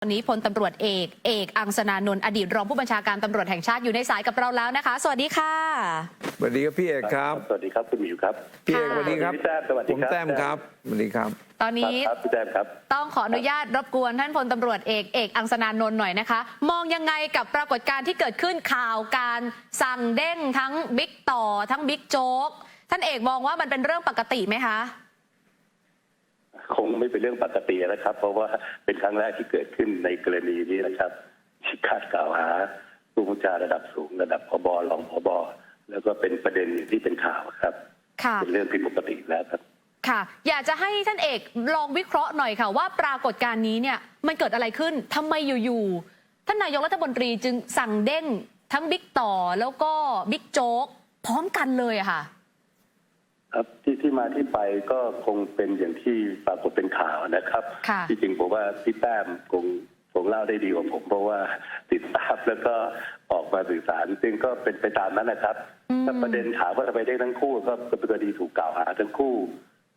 ตอนนี้พลตำรวจเอกอังสนานนท์อดีตรองผู้บัญชาการตำรวจแห่งชาติอยู่ในสายกับเราแล้วนะคะสวัสดีค่ะสวัสดีครับพี่เอกครับสวัสดีครับคุณหมิวครับพี่เอกสวัสดีครับพี่แต้มสวัสดีครับผมแต้มครับสวัสดีครับตอนนี้พี่แต้มครับต้องขออนุญาตรบกวนท่านพลตำรวจเอกอังสนานนท์หน่อยนะคะมองยังไงกับปรากฏการณ์ที่เกิดขึ้นข่าวการสั่งเด้งทั้งบิ๊กต่อทั้งบิ๊กโจ๊กท่านเอกมองว่ามันเป็นเรื่องปกติไหมคะคงไม่เป็นเรื่องปกตินะครับเพราะว่าเป็นครั้งแรกที่เกิดขึ้นในกรณีนี้นะครับที่คาดกล่าวหาผู้บัญชาระดับสูงระดับผบ.รองผบ.แล้วก็เป็นประเด็นที่เป็นข่าวครับเป็นเรื่องผิดปกติแล้วครับค่ะอยากจะให้ท่านเอกลองวิเคราะห์หน่อยค่ะว่าปรากฏการณ์นี้เนี่ยมันเกิดอะไรขึ้นทำไมอยู่ๆท่านนายกรัฐมนตรีจึงสั่งเด้งทั้งบิ๊กต่อแล้วก็บิ๊กโจ๊กพร้อมกันเลยอะค่ะครับที่มาที่ไปก็คงเป็นอย่างที่ปรากฏเป็นข่าวนะครับที่จริงผมว่าพี่แต้มคงเล่าได้ดีกว่าผมเพราะว่าติดตามแล้วก็ออกมาสื่อสารซึ่งก็เป็นไปตามนั้นนะครับถ้าประเด็นถามว่าทำไมได้ทั้งคู่ก็เป็นคดีถูกกล่าวหาทั้งคู่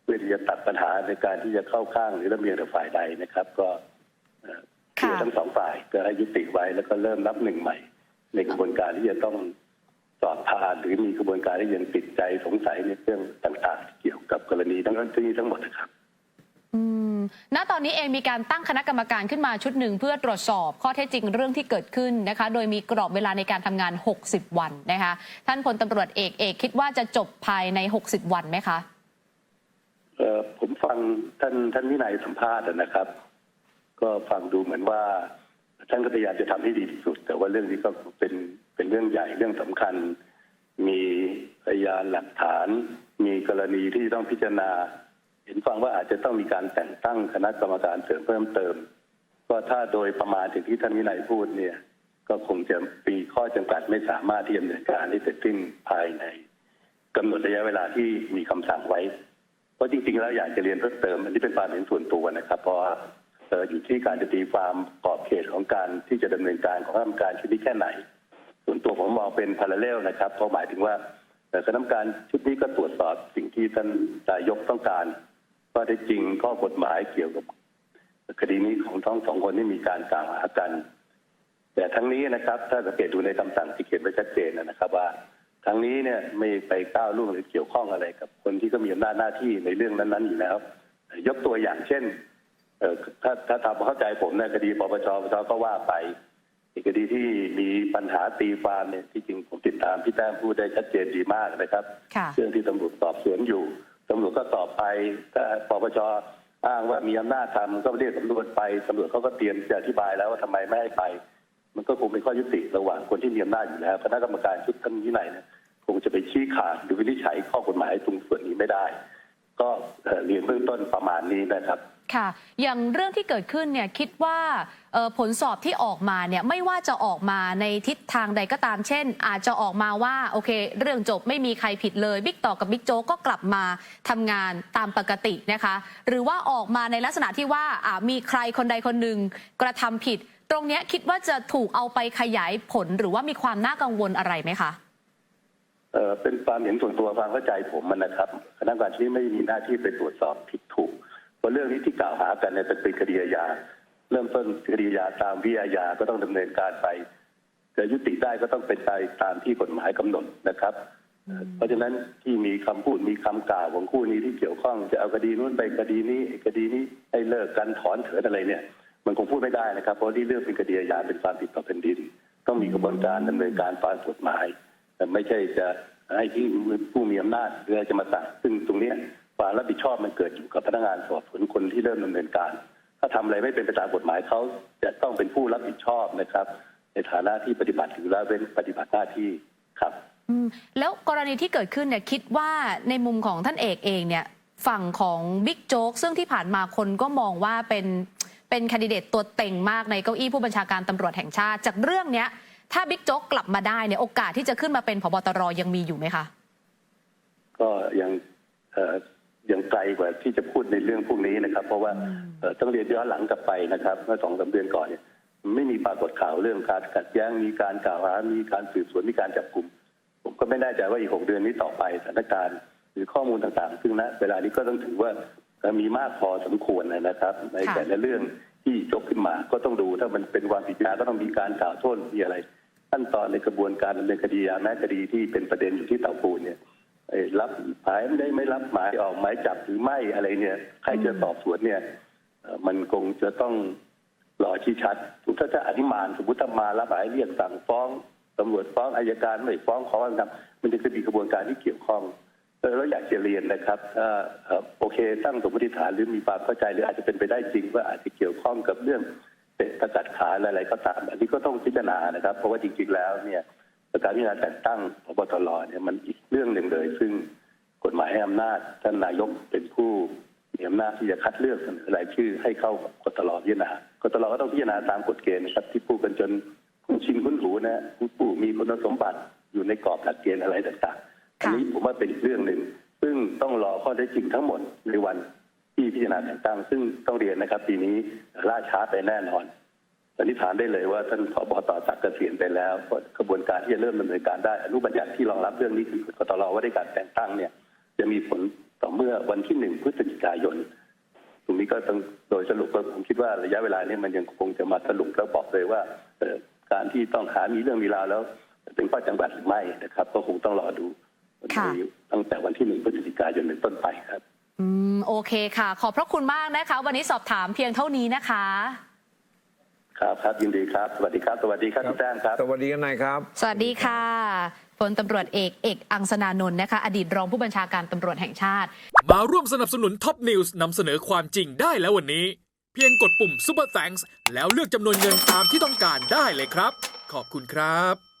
เพื่อที่จะตัดปัญหาในการที่จะเข้าข้างหรือลำเอียงแต่ฝ่ายใดนะครับก็เคลียร์ทั้งสองฝ่ายก็ให้ยุติไว้แล้วก็เริ่มนับหนึ่งใหม่ในกระบวนการที่จะต้องสอบทานหรือมีกระบวนการที่ยังติดใจสงสัยในเรื่องต่างๆเกี่ยวกับกรณีทั้งหมดนะครับณตอนนี้เองมีการตั้งคณะกรรมการขึ้นมาชุดหนึ่งเพื่อตรวจสอบข้อเท็จจริงเรื่องที่เกิดขึ้นนะคะโดยมีกรอบเวลาในการทำงาน60วันนะคะท่านพลตำรวจเอกคิดว่าจะจบภายใน60วันไหมคะผมฟังท่านวินัยสัมภาษณ์นะครับก็ฟังดูเหมือนว่าท่านก็พยายามจะทำให้ดีที่สุดแต่ว่าเรื่องนี้ก็เป็นเรื่องใหญ่เรื่องสำคัญมีพยานหลักฐานมีกรณีที่ต้องพิจารณาเห็นฟังว่าอาจจะต้องมีการแต่งตั้งคณะกรรมการเสริมเพิ่มเติมก็ถ้าโดยประมาณถึงที่ท่านวินัยพูดเนี่ยก็คงจะมีข้อจำกัดไม่สามารถที่จะดำเนินการให้เสร็จสิ้นภายในกำหนดระยะเวลาที่มีคำสั่งไว้เพราะจริงๆแล้วอยากจะเรียนเพิ่มเติมอันนี้เป็นความเห็นส่วนตัวนะครับเพราะอยู่ที่การจะตีความกรอบเขตของการที่จะดำเนินการของคณะกรรมการชุดนี้แค่ไหนส่วนตัวผมมองเป็นพาราเลลนะครับเพราะหมายถึงว่าคณะกรรมการชุดนี้ก็ตรวจสอบสิ่งที่ท่านนายกต้องการข้อเท็จจริงข้อกฎหมายเกี่ยวกับคดีนี้ของทั้งสองคนที่มีการกล่าวหากันแต่ทั้งนี้นะครับถ้าสังเกตดูในคำสั่งที่เขียนไว้ชัดเจนนะครับว่าทั้งนี้เนี่ยไม่ไปก้าวล่วงหรือเกี่ยวข้องอะไรกับคนที่ก็มีอำนาจหน้าที่ในเรื่องนั้นๆอยู่แล้วยกตัวอย่างเช่นถ้าทำเข้าใจผมในคดีปปชก็ว่าไปคดีที่มีปัญหาตีความเนี่ยที่จริงผมติดตามพี่แต้มพูดได้ชัดเจนดีมากนะครับเรื่องที่ตำรวจสอบสวนอยู่ตำรวจก็สอบไปถ้าปปชอ้างว่ามีอำนาจทำก็เรียกตำรวจไปตำรวจเขาก็เตรียมจะอธิบายแล้วว่าทำไมไม่ให้ไปมันก็คงเป็นข้อยุติระหว่างคนที่มีอำนาจอยู่แล้วคณะกรรมการชุดท่านวินัยเนี่ยคงจะไปชี้ขาดหรือวินิจฉัยข้อกฎหมายตรงส่วนนี้ไม่ได้ก็เรียนเบื้องต้นประมาณนี้นะครับค่ะอย่างเรื่องที่เกิดขึ้นเนี่ยคิดว่าผลสอบที่ออกมาเนี่ยไม่ว่าจะออกมาในทิศทางใดก็ตามเช่นอาจจะออกมาว่าโอเคเรื่องจบไม่มีใครผิดเลยบิ๊กต่อกับบิ๊กโจ๊กก็กลับมาทำงานตามปกตินะคะหรือว่าออกมาในลักษณะที่ว่ามีใครคนใดคนหนึ่งกระทำผิดตรงนี้คิดว่าจะถูกเอาไปขยายผลหรือว่ามีความน่ากังวลอะไรไหมคะเป็นความเห็นส่วนตัวความเข้าใจผมนะครับคณะกรรมการที่ไม่มีหน้าที่ไปตรวจสอบผิดถูกเพราะเรื่องนี้ที่กล่าวหากันเนี่ยเป็นคดีอาญาเริ่มต้นคดีอาญาตามวิอาญาก็ต้องดำเนินการไปจะยุติได้ก็ต้องเป็นไปตามที่กฎหมายกำหนดนะครับเพราะฉะนั้นที่มีคำพูดมีคำกล่าวของคู่นี้ที่เกี่ยวข้องจะเอาคดีนู้นไปคดีนี้ให้เลิกกันถอนเถิดอะไรเนี่ยมันคงพูดไม่ได้นะครับเพราะที่เรื่องเป็นคดีอาญาเป็นความผิดต่อแผ่นดินต้องมีกระบวนการดำเนินการตามกฎหมายแต่ไม่ใช่จะให้ที่ผู้มีอำนาจหรือจะมาสั่งซึ่งตรงนี้ความรับผิดชอบมันเกิดอยู่กับพนักงานสอบสวนคนที่เริ่มดำเนินการถ้าทำอะไรไม่เป็นไปตามกฎหมายเขาจะต้องเป็นผู้รับผิดชอบนะครับในฐานะที่ปฏิบัติหรือละเว้นปฏิบัติหน้าที่ครับแล้วกรณีที่เกิดขึ้นเนี่ยคิดว่าในมุมของท่านเอกเองเนี่ยฝั่งของบิ๊กโจ๊กซึ่งที่ผ่านมาคนก็มองว่าเป็นแคนดิเดตตัวเต็งมากในเก้าอี้ผู้บัญชาการตำรวจแห่งชาติจากเรื่องเนี้ยถ้าบิ๊กโจ๊กกลับมาได้เนี่ยโอกาสที่จะขึ้นมาเป็นผบ.ตร.ยังมีอยู่ไหมคะก็ยังไกลกว่าที่จะพูดในเรื่องพวกนี้นะครับเพราะว่าต้องเรียนย้อนหลังกลับไปนะครับเมื่อ2-3 เดือนก่อนเนี่ยไม่มีปรากฏข่าวเรื่องการขัดแย้งมีการกล่าวหามีการสืบสวนมีการจับกุมผมก็ไม่แน่ใจว่าอีก6 เดือนนี้ต่อไปสถานการณ์หรือข้อมูลต่างๆซึ่งณเวลานี้ก็ต้องถือว่ามีมากพอสมควรนะครับในแต่ละเรื่อง ที่ยกขึ้นมาก็ต้องดูถ้ามันเป็นความผิดจริยก็ต้องมีการกล่าวโทษมีอะไรขั้นตอนในกระบวนการดำเนินคดีแม้คดีที่เป็นประเด็นอยู่ที่เต่าปูนเนี่ยรับหมายไม่รับหมายออกหมายจับหรือไม่อะไรเนี่ยใครจะสอบสวนเนี่ยมันคงจะต้องรอชี้ชัดถ้าจะอธิมานสมมติถ้ามารับหมายเรียกสั่งฟ้องตำรวจฟ้องอัยการไม่ฟ้องขอความเป็นธรรมมันจะมีกระบวนการที่เกี่ยวข้องแล้วอยากจะเรียนนะครับถ้าโอเคตั้งสมมติฐานหรือมีความเข้าใจหรืออาจจะเป็นไปได้จริงว่าอาจจะเกี่ยวข้องกับเรื่องเตะประกาศขายอะไรก็ตามอันนี้ก็ต้องพิจารณานะครับเพราะว่าจริงๆแล้วเนี่ยการพิจารณาแต่งตั้งพบตรเนี่ยมันอีกเรื่องหนึ่งเลยซึ่งกฎหมายให้อำนาจท่านนายกเป็นผู้มีอำนาจที่จะคัดเลือกเสนอรายชื่อให้เข้ากตรพิจารณากตรก็ต้องพิจารณาตามกฎเกณฑ์นะครับที่พูดกันจนคุ้นชินคุ้นหูนะผู้มีคุณสมบัติอยู่ในกรอบหลักเกณฑ์อะไรต่างๆอันนี้ผมว่าเป็นอีกเรื่องหนึ่งซึ่งต้องรอข้อเท็จจริงทั้งหมดในวันที่พิจารณาแต่งตั้งซึ่งต้องเรียนนะครับปีนี้ล่าช้าไปแน่นอนสันนิษฐานได้เลยว่าท่านผบ.ต่อศักดิ์เกษียณไปแล้วกระบวนการที่จะเริ่มดำเนินการได้อนุบัญญัติที่รองรับเรื่องนี้คือกตรว่าด้วยการแต่งตั้งเนี่ยจะมีผลต่อเมื่อวันที่1 พฤศจิกายนตรงนี้ก็ต้องโดยสรุปก็ผมคิดว่าระยะเวลานี้มันยังคงจะมาสรุปแล้วบอกเลยว่าการที่ต้องหามีเรื่องมีราวแล้วเป็นข้อจำกัดหรือไม่นะครับก็คงต้องรอดูตั้งแต่วันที่ 1 พฤศจิกายนเป็นต้นไปครับโอเคค่ะขอบพระคุณมากนะคะวันนี้สอบถามเพียงเท่านี้นะคะครับยินดีครับสวัสดีครับสวัสดีครับพี่แต้มครับสวัสดีกันนายครับสวัสดีค่ะพลตำรวจเอกอังสนานนท์นะคะอดีตรองผู้บัญชาการตำรวจแห่งชาติมาร่วมสนับสนุนท็อปนิวส์นำเสนอความจริงได้แล้ววันนี้เพียงกดปุ่ม Super Thanks แล้วเลือกจำนวนเงินตามที่ต้องการได้เลยครับขอบคุณครับ